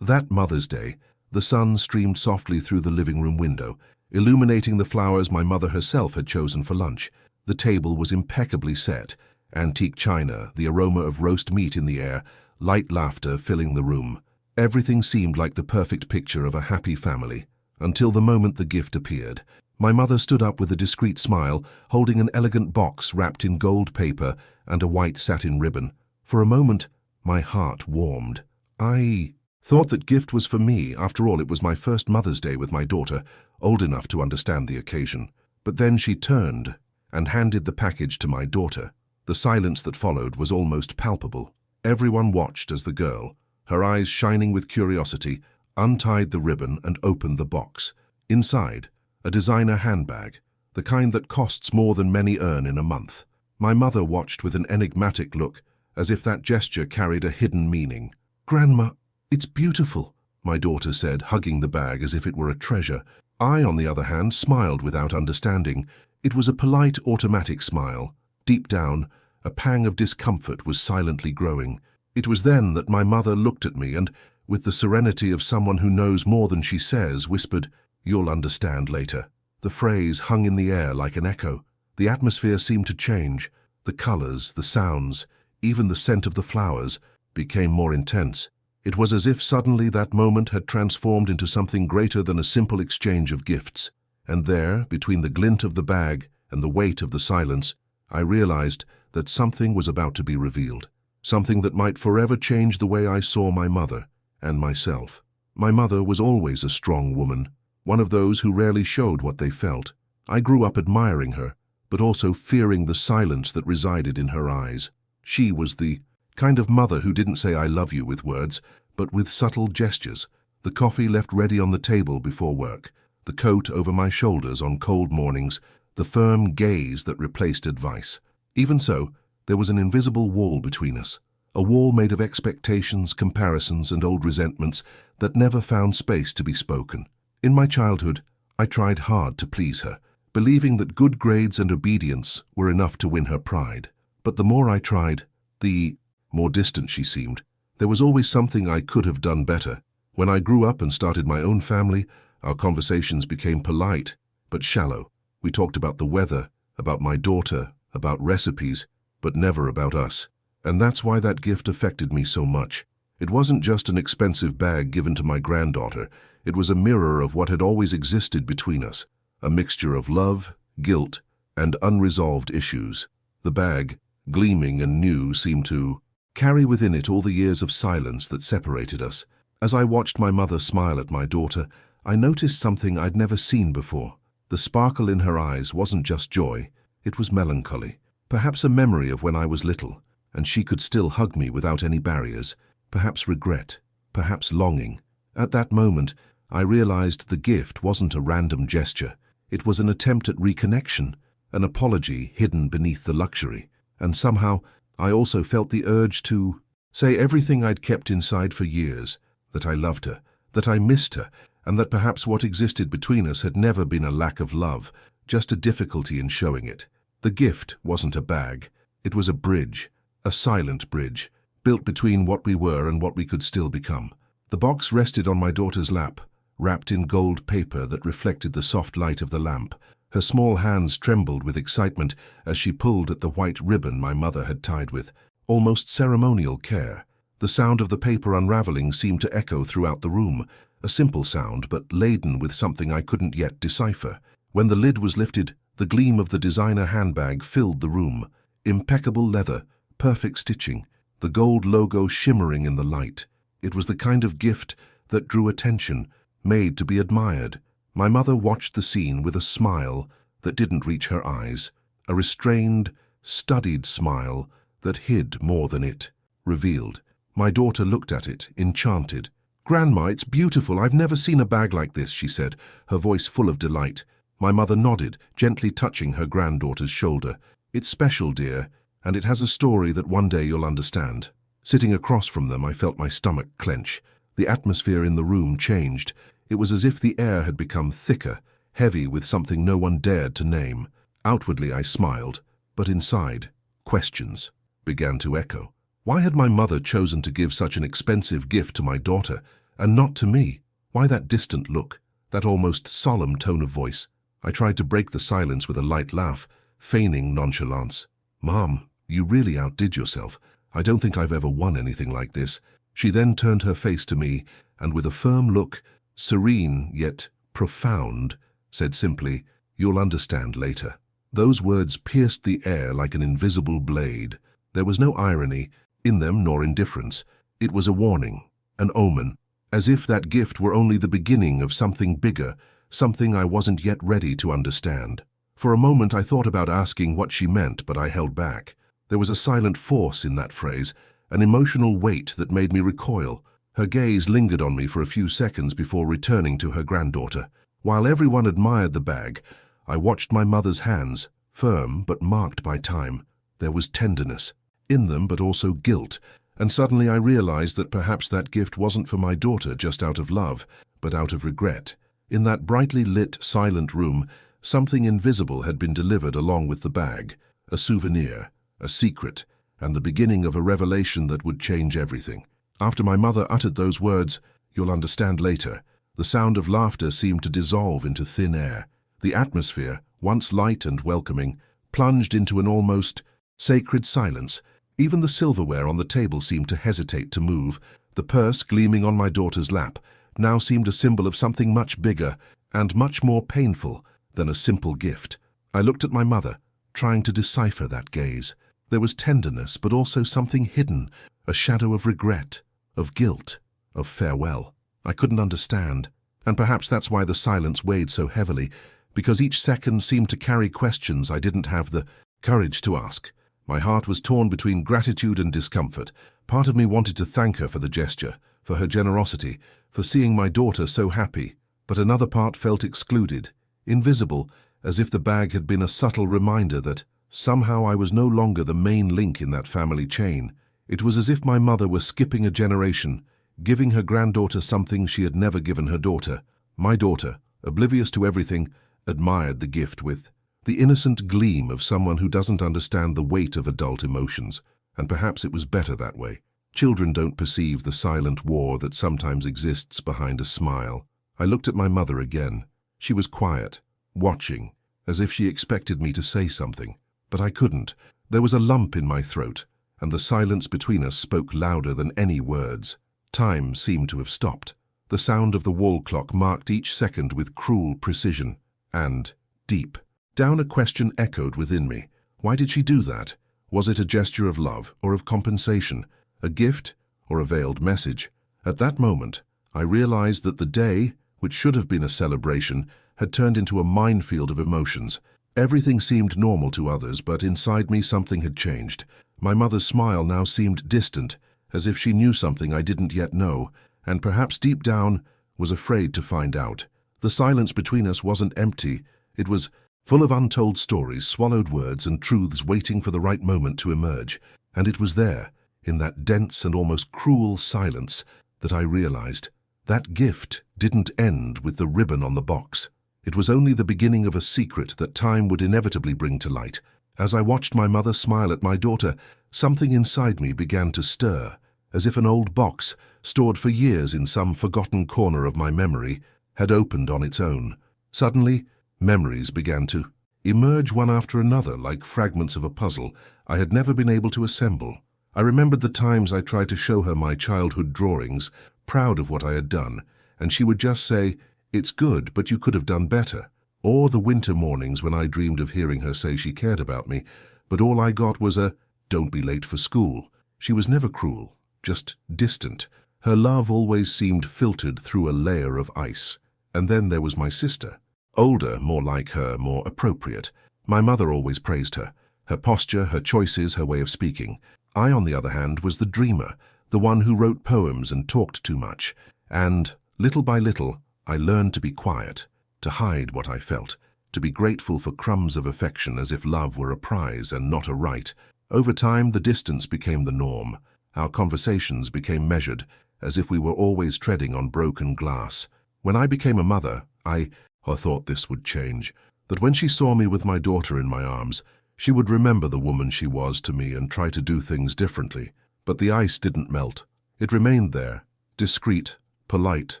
That Mother's Day, the sun streamed softly through the living room window, illuminating the flowers my mother herself had chosen for lunch. The table was impeccably set, antique china, the aroma of roast meat in the air, light laughter filling the room. Everything seemed like the perfect picture of a happy family, until the moment the gift appeared. My mother stood up with a discreet smile, holding an elegant box wrapped in gold paper and a white satin ribbon. For a moment, my heart warmed. I thought that gift was for me. After all, it was my first Mother's Day with my daughter, old enough to understand the occasion. But then she turned and handed the package to my daughter. The silence that followed was almost palpable. Everyone watched as the girl, her eyes shining with curiosity, untied the ribbon and opened the box. Inside, a designer handbag, the kind that costs more than many earn in a month. My mother watched with an enigmatic look, as if that gesture carried a hidden meaning. "Grandma, it's beautiful," my daughter said, hugging the bag as if it were a treasure. I, on the other hand, smiled without understanding. It was a polite, automatic smile. Deep down, a pang of discomfort was silently growing. It was then that my mother looked at me and, with the serenity of someone who knows more than she says, whispered, "You'll understand later." The phrase hung in the air like an echo. The atmosphere seemed to change. The colors, the sounds, even the scent of the flowers, became more intense. It was as if suddenly that moment had transformed into something greater than a simple exchange of gifts. And there, between the glint of the bag and the weight of the silence, I realized that something was about to be revealed. Something that might forever change the way I saw my mother and myself. My mother was always a strong woman, one of those who rarely showed what they felt. I grew up admiring her, but also fearing the silence that resided in her eyes. She was the kind of mother who didn't say "I love you" with words, but with subtle gestures. The coffee left ready on the table before work, the coat over my shoulders on cold mornings, the firm gaze that replaced advice. Even so, there was an invisible wall between us, a wall made of expectations, comparisons, and old resentments that never found space to be spoken. In my childhood, I tried hard to please her, believing that good grades and obedience were enough to win her pride. But the more I tried, the more distant she seemed. There was always something I could have done better. When I grew up and started my own family, our conversations became polite, but shallow. We talked about the weather, about my daughter, about recipes, but never about us. And that's why that gift affected me so much. It wasn't just an expensive bag given to my granddaughter. It was a mirror of what had always existed between us, a mixture of love, guilt, and unresolved issues. The bag, gleaming and new, seemed to carry within it all the years of silence that separated us. As I watched my mother smile at my daughter, I noticed something I'd never seen before. The sparkle in her eyes wasn't just joy, it was melancholy. Perhaps a memory of when I was little, and she could still hug me without any barriers. Perhaps regret, perhaps longing. At that moment, I realized the gift wasn't a random gesture. It was an attempt at reconnection, an apology hidden beneath the luxury. And somehow, I also felt the urge to say everything I'd kept inside for years, that I loved her, that I missed her, and that perhaps what existed between us had never been a lack of love, just a difficulty in showing it. The gift wasn't a bag. It was a bridge, a silent bridge, built between what we were and what we could still become. The box rested on my daughter's lap, wrapped in gold paper that reflected the soft light of the lamp. Her small hands trembled with excitement as she pulled at the white ribbon my mother had tied with almost ceremonial care. The sound of the paper unraveling seemed to echo throughout the room, a simple sound but laden with something I couldn't yet decipher. When the lid was lifted, the gleam of the designer handbag filled the room. Impeccable leather, perfect stitching, the gold logo shimmering in the light. It was the kind of gift that drew attention, made to be admired. My mother watched the scene with a smile that didn't reach her eyes, a restrained, studied smile that hid more than it revealed. My daughter looked at it, enchanted. "Grandma, it's beautiful. I've never seen a bag like this," she said, her voice full of delight. My mother nodded, gently touching her granddaughter's shoulder. "It's special, dear, and it has a story that one day you'll understand." Sitting across from them, I felt my stomach clench. The atmosphere in the room changed. It was as if the air had become thicker, heavy with something no one dared to name. Outwardly I smiled, but inside, questions began to echo. Why had my mother chosen to give such an expensive gift to my daughter, And not to me. Why that distant look, that almost solemn tone of voice? I tried to break the silence with a light laugh, feigning nonchalance. "Mom, you really outdid yourself. I don't think I've ever won anything like this." She then turned her face to me, and with a firm look, serene yet profound, said simply, "You'll understand later." Those words pierced the air like an invisible blade. There was no irony in them nor indifference. It was a warning, an omen, as if that gift were only the beginning of something bigger, something I wasn't yet ready to understand. For a moment I thought about asking what she meant, but I held back. There was a silent force in that phrase, an emotional weight that made me recoil. Her gaze lingered on me for a few seconds before returning to her granddaughter. While everyone admired the bag, I watched my mother's hands, firm but marked by time. There was tenderness in them, but also guilt, and suddenly I realized that perhaps that gift wasn't for my daughter just out of love, but out of regret. In that brightly lit, silent room, something invisible had been delivered along with the bag, a souvenir, a secret, and the beginning of a revelation that would change everything. After my mother uttered those words, "You'll understand later," the sound of laughter seemed to dissolve into thin air. The atmosphere, once light and welcoming, plunged into an almost sacred silence. Even the silverware on the table seemed to hesitate to move. The purse gleaming on my daughter's lap now seemed a symbol of something much bigger and much more painful than a simple gift. I looked at my mother, trying to decipher that gaze. There was tenderness, but also something hidden, a shadow of regret, of guilt, of farewell. I couldn't understand, and perhaps that's why the silence weighed so heavily, because each second seemed to carry questions I didn't have the courage to ask. My heart was torn between gratitude and discomfort. Part of me wanted to thank her for the gesture, for her generosity, for seeing my daughter so happy, but another part felt excluded, invisible, as if the bag had been a subtle reminder that somehow I was no longer the main link in that family chain. It was as if my mother were skipping a generation, giving her granddaughter something she had never given her daughter. My daughter, oblivious to everything, admired the gift with the innocent gleam of someone who doesn't understand the weight of adult emotions, and perhaps it was better that way. Children don't perceive the silent war that sometimes exists behind a smile. I looked at my mother again. She was quiet, watching, as if she expected me to say something. But I couldn't. There was a lump in my throat, and the silence between us spoke louder than any words. Time seemed to have stopped. The sound of the wall clock marked each second with cruel precision. And, deep down, a question echoed within me. Why did she do that? Was it a gesture of love or of compensation, a gift or a veiled message? At that moment, I realized that the day, which should have been a celebration, had turned into a minefield of emotions. Everything seemed normal to others, but inside me something had changed. My mother's smile now seemed distant, as if she knew something I didn't yet know, and perhaps deep down was afraid to find out. The silence between us wasn't empty. It was full of untold stories, swallowed words, and truths waiting for the right moment to emerge. And it was there, in that dense and almost cruel silence, that I realized that gift didn't end with the ribbon on the box. It was only the beginning of a secret that time would inevitably bring to light. As I watched my mother smile at my daughter, something inside me began to stir, as if an old box, stored for years in some forgotten corner of my memory, had opened on its own. Suddenly, memories began to emerge one after another like fragments of a puzzle I had never been able to assemble. I remembered the times I tried to show her my childhood drawings, proud of what I had done, and she would just say, "It's good, but you could have done better." Or the winter mornings when I dreamed of hearing her say she cared about me, but all I got was a "don't be late for school." She was never cruel, just distant. Her love always seemed filtered through a layer of ice. And then there was my sister. Older, more like her, more appropriate. My mother always praised her. Her posture, her choices, her way of speaking. I, on the other hand, was the dreamer, the one who wrote poems and talked too much. And, little by little, I learned to be quiet, to hide what I felt, to be grateful for crumbs of affection as if love were a prize and not a right. Over time, the distance became the norm. Our conversations became measured, as if we were always treading on broken glass. When I became a mother, I thought this would change, that when she saw me with my daughter in my arms, she would remember the woman she was to me and try to do things differently. But the ice didn't melt. It remained there, discreet, polite,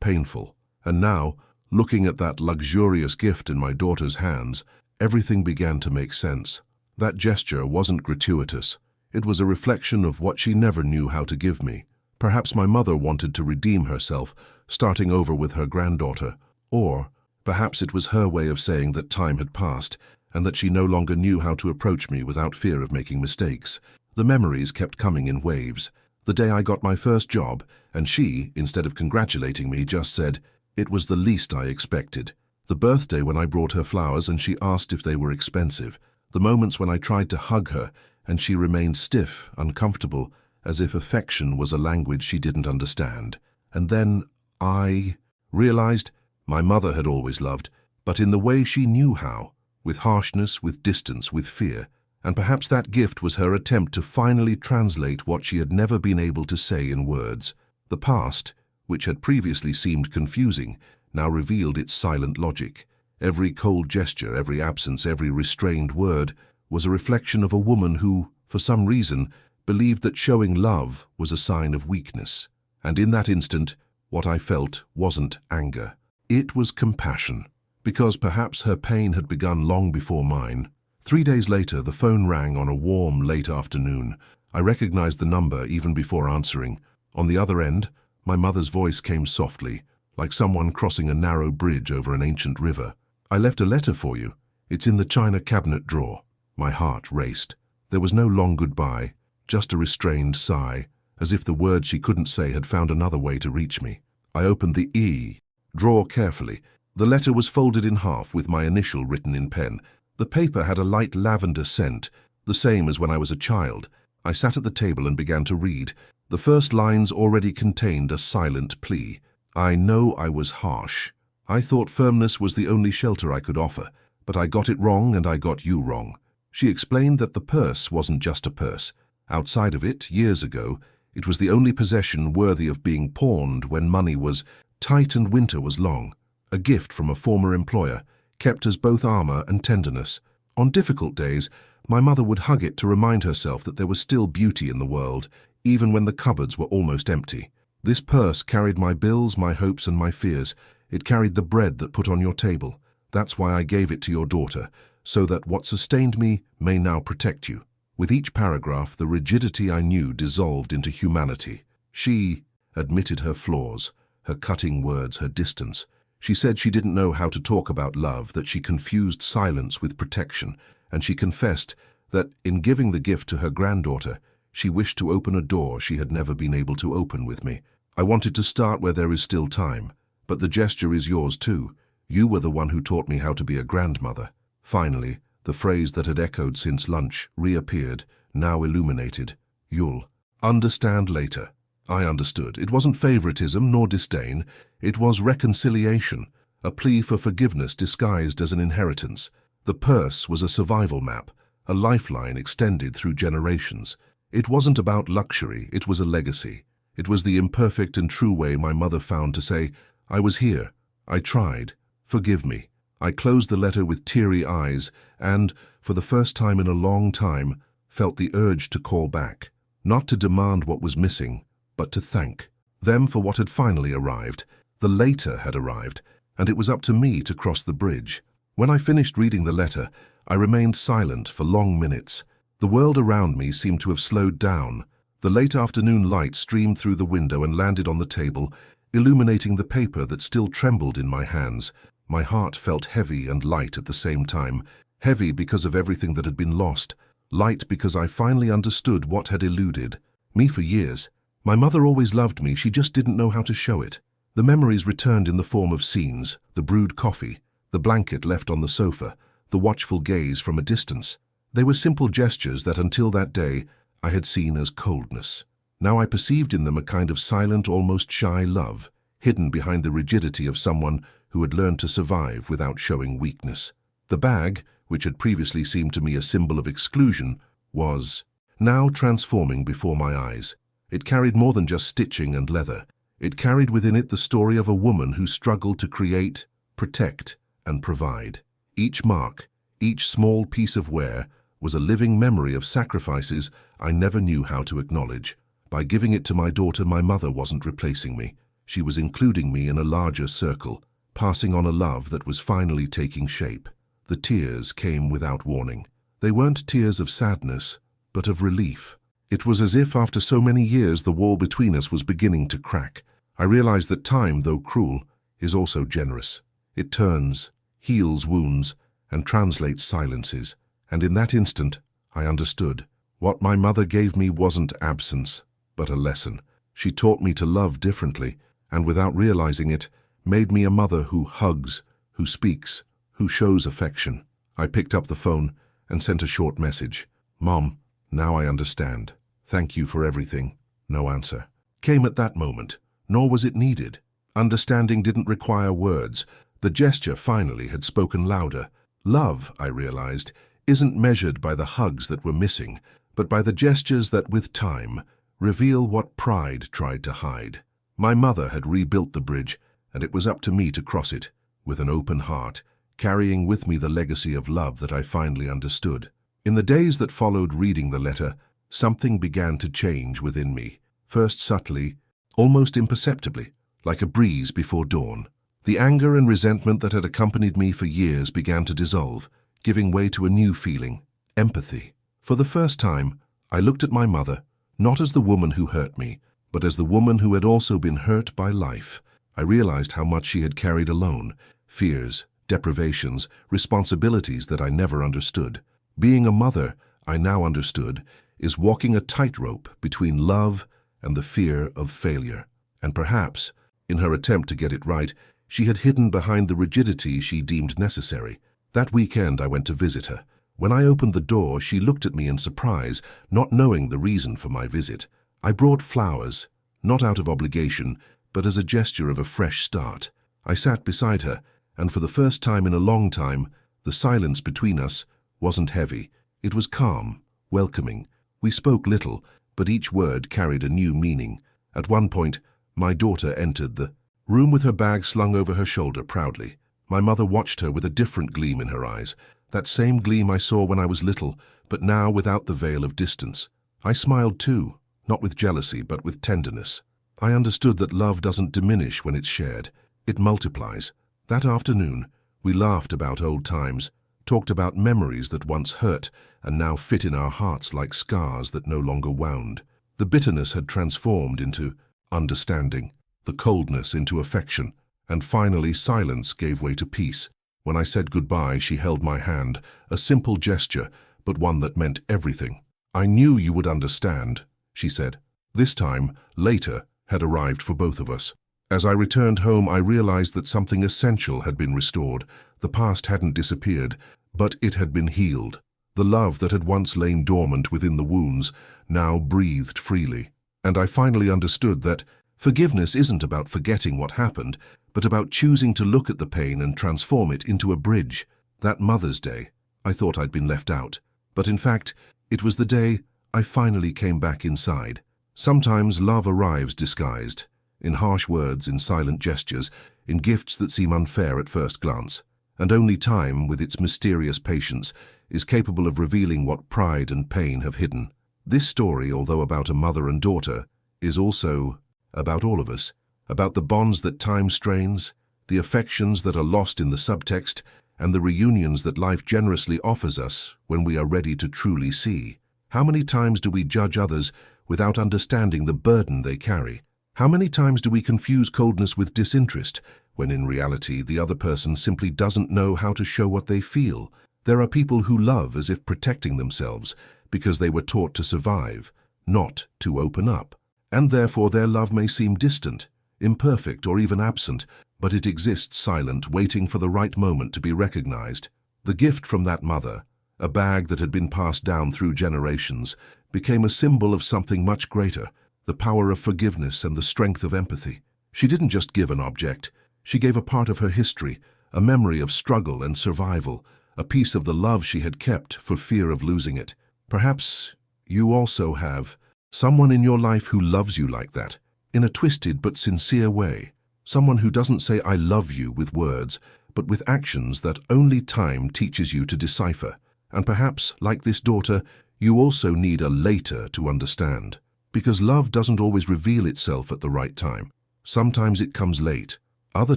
painful. And now, looking at that luxurious gift in my daughter's hands, everything began to make sense. That gesture wasn't gratuitous. It was a reflection of what she never knew how to give me. Perhaps my mother wanted to redeem herself, starting over with her granddaughter. Or perhaps it was her way of saying that time had passed, and that she no longer knew how to approach me without fear of making mistakes. The memories kept coming in waves. The day I got my first job, and she, instead of congratulating me, just said, "It was the least I expected." The birthday when I brought her flowers and she asked if they were expensive. The moments when I tried to hug her and she remained stiff, uncomfortable, as if affection was a language she didn't understand. And then I realized my mother had always loved, but in the way she knew how, with harshness, with distance, with fear. And perhaps that gift was her attempt to finally translate what she had never been able to say in words. The past, which had previously seemed confusing, now revealed its silent logic. Every cold gesture, every absence, every restrained word was a reflection of a woman who, for some reason, believed that showing love was a sign of weakness. And in that instant, what I felt wasn't anger. It was compassion, because perhaps her pain had begun long before mine. 3 days later, the phone rang on a warm, late afternoon. I recognized the number even before answering. On the other end, my mother's voice came softly, like someone crossing a narrow bridge over an ancient river. "I left a letter for you. It's in the china cabinet drawer." My heart raced. There was no long goodbye, just a restrained sigh, as if the words she couldn't say had found another way to reach me. I opened the drawer carefully. The letter was folded in half with my initial written in pen. The paper had a light lavender scent, the same as when I was a child. I sat at the table and began to read. The first lines already contained a silent plea. I know I was harsh. I thought firmness was the only shelter I could offer, but I got it wrong and I got you wrong. She explained that the purse wasn't just a purse. Outside of it, years ago, it was the only possession worthy of being pawned when money was tight and winter was long. A gift from a former employer, kept as both armor and tenderness. On difficult days, my mother would hug it to remind herself that there was still beauty in the world, even when the cupboards were almost empty. This purse carried my bills, my hopes, and my fears. It carried the bread that put on your table. That's why I gave it to your daughter, so that what sustained me may now protect you. With each paragraph, the rigidity I knew dissolved into humanity. She admitted her flaws, her cutting words, her distance. She said she didn't know how to talk about love, that she confused silence with protection, and she confessed that, in giving the gift to her granddaughter, she wished to open a door she had never been able to open with me. I wanted to start where there is still time, but the gesture is yours too. You were the one who taught me how to be a grandmother. Finally, the phrase that had echoed since lunch reappeared, now illuminated. You'll understand later. I understood. It wasn't favoritism nor disdain. It was reconciliation, a plea for forgiveness disguised as an inheritance. The purse was a survival map, a lifeline extended through generations. It wasn't about luxury, it was a legacy. It was the imperfect and true way my mother found to say, "I was here. I tried. Forgive me." I closed the letter with teary eyes and, for the first time in a long time, felt the urge to call back, not to demand what was missing, but to thank them for what had finally arrived. The later had arrived, and it was up to me to cross the bridge. When I finished reading the letter, I remained silent for long minutes. The world around me seemed to have slowed down. The late afternoon light streamed through the window and landed on the table, illuminating the paper that still trembled in my hands. My heart felt heavy and light at the same time, heavy because of everything that had been lost, light because I finally understood what had eluded me for years. My mother always loved me, she just didn't know how to show it. The memories returned in the form of scenes, the brewed coffee, the blanket left on the sofa, the watchful gaze from a distance. They were simple gestures that until that day I had seen as coldness. Now I perceived in them a kind of silent, almost shy love, hidden behind the rigidity of someone who had learned to survive without showing weakness. The bag, which had previously seemed to me a symbol of exclusion, was now transforming before my eyes. It carried more than just stitching and leather. It carried within it the story of a woman who struggled to create, protect, and provide. Each mark, each small piece of wear, was a living memory of sacrifices I never knew how to acknowledge. By giving it to my daughter, my mother wasn't replacing me. She was including me in a larger circle, passing on a love that was finally taking shape. The tears came without warning. They weren't tears of sadness, but of relief. It was as if after so many years the wall between us was beginning to crack. I realized that time, though cruel, is also generous. It turns, heals wounds, and translates silences. And in that instant, I understood. What my mother gave me wasn't absence, but a lesson. She taught me to love differently, and without realizing it, made me a mother who hugs, who speaks, who shows affection. I picked up the phone and sent a short message. "Mom, now I understand. Thank you for everything." No answer came at that moment, nor was it needed. Understanding didn't require words. The gesture finally had spoken louder. Love, I realized, isn't measured by the hugs that were missing, but by the gestures that, with time, reveal what pride tried to hide. My mother had rebuilt the bridge, and it was up to me to cross it, with an open heart, carrying with me the legacy of love that I finally understood. In the days that followed reading the letter, something began to change within me, first subtly, almost imperceptibly, like a breeze before dawn. The anger and resentment that had accompanied me for years began to dissolve, giving way to a new feeling, empathy. For the first time, I looked at my mother, not as the woman who hurt me, but as the woman who had also been hurt by life. I realized how much she had carried alone, fears, deprivations, responsibilities that I never understood. Being a mother, I now understood, is walking a tightrope between love and the fear of failure. And perhaps, in her attempt to get it right, she had hidden behind the rigidity she deemed necessary. That weekend I went to visit her. When I opened the door, she looked at me in surprise, not knowing the reason for my visit. I brought flowers, not out of obligation, but as a gesture of a fresh start. I sat beside her, and for the first time in a long time, the silence between us wasn't heavy. It was calm, welcoming. We spoke little, but each word carried a new meaning. At one point, my daughter entered the room with her bag slung over her shoulder proudly. My mother watched her with a different gleam in her eyes, that same gleam I saw when I was little, but now without the veil of distance. I smiled too, not with jealousy, but with tenderness. I understood that love doesn't diminish when it's shared. It multiplies. That afternoon, we laughed about old times, talked about memories that once hurt and now fit in our hearts like scars that no longer wound. The bitterness had transformed into understanding, the coldness into affection, and finally silence gave way to peace. When I said goodbye, she held my hand, a simple gesture, but one that meant everything. "I knew you would understand," she said. This time, later, had arrived for both of us. As I returned home, I realized that something essential had been restored. The past hadn't disappeared, but it had been healed. The love that had once lain dormant within the wounds now breathed freely. And I finally understood that forgiveness isn't about forgetting what happened, but about choosing to look at the pain and transform it into a bridge. That Mother's Day, I thought I'd been left out. But in fact, it was the day I finally came back inside. Sometimes love arrives disguised, in harsh words, in silent gestures, in gifts that seem unfair at first glance. And only time, with its mysterious patience, is capable of revealing what pride and pain have hidden. This story, although about a mother and daughter, is also about all of us, about the bonds that time strains, the affections that are lost in the subtext, and the reunions that life generously offers us when we are ready to truly see. How many times do we judge others without understanding the burden they carry? How many times do we confuse coldness with disinterest, when in reality the other person simply doesn't know how to show what they feel? There are people who love as if protecting themselves because they were taught to survive, not to open up. And therefore their love may seem distant, imperfect, or even absent, but it exists silent, waiting for the right moment to be recognized. The gift from that mother, a bag that had been passed down through generations, became a symbol of something much greater, the power of forgiveness and the strength of empathy. She didn't just give an object, she gave a part of her history, a memory of struggle and survival, a piece of the love she had kept for fear of losing it. Perhaps you also have someone in your life who loves you like that, in a twisted but sincere way. Someone who doesn't say "I love you" with words, but with actions that only time teaches you to decipher. And perhaps, like this daughter, you also need a later to understand. Because love doesn't always reveal itself at the right time. Sometimes it comes late, other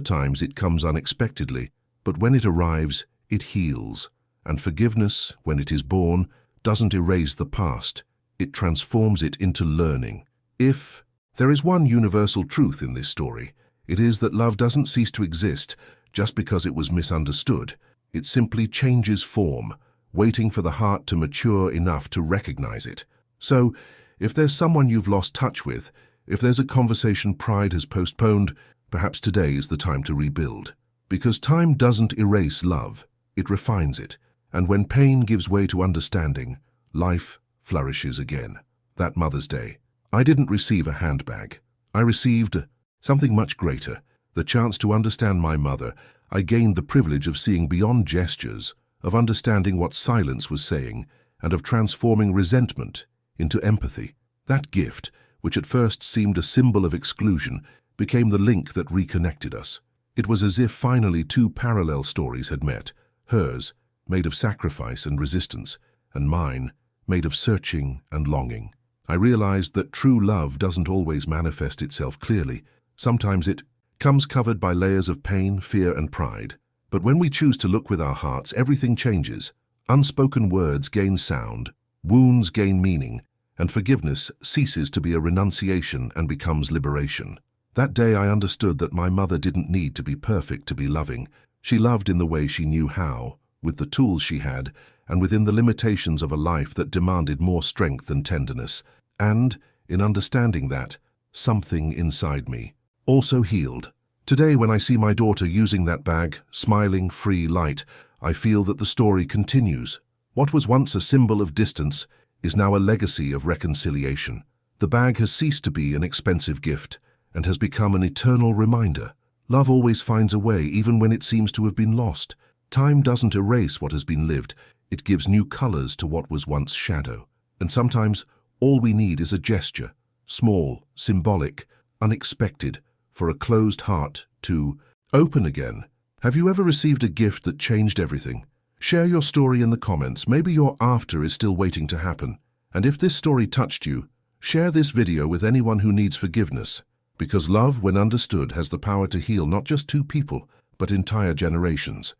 times it comes unexpectedly, but when it arrives, it heals. And forgiveness, when it is born, doesn't erase the past, it transforms it into learning. If there is one universal truth in this story, it is that love doesn't cease to exist just because it was misunderstood. It simply changes form, waiting for the heart to mature enough to recognize it. So, if there's someone you've lost touch with, if there's a conversation pride has postponed, perhaps today is the time to rebuild. Because time doesn't erase love, it refines it. And when pain gives way to understanding, life flourishes again. That Mother's Day, I didn't receive a handbag. I received something much greater, the chance to understand my mother. I gained the privilege of seeing beyond gestures, of understanding what silence was saying, and of transforming resentment into empathy. That gift, which at first seemed a symbol of exclusion, became the link that reconnected us. It was as if finally two parallel stories had met, hers, made of sacrifice and resistance, and mine, made of searching and longing. I realized that true love doesn't always manifest itself clearly. Sometimes it comes covered by layers of pain, fear, and pride. But when we choose to look with our hearts, everything changes. Unspoken words gain sound, wounds gain meaning, and forgiveness ceases to be a renunciation and becomes liberation. That day I understood that my mother didn't need to be perfect to be loving. She loved in the way she knew how, with the tools she had, and within the limitations of a life that demanded more strength and tenderness. And, in understanding that, something inside me also healed. Today, when I see my daughter using that bag, smiling, free, light, I feel that the story continues. What was once a symbol of distance is now a legacy of reconciliation. The bag has ceased to be an expensive gift and has become an eternal reminder. Love always finds a way, even when it seems to have been lost. Time doesn't erase what has been lived. It gives new colors to what was once shadow. And sometimes, all we need is a gesture, small, symbolic, unexpected, for a closed heart to open again. Have you ever received a gift that changed everything? Share your story in the comments. Maybe your after is still waiting to happen. And if this story touched you, share this video with anyone who needs forgiveness. Because love, when understood, has the power to heal not just two people, but entire generations.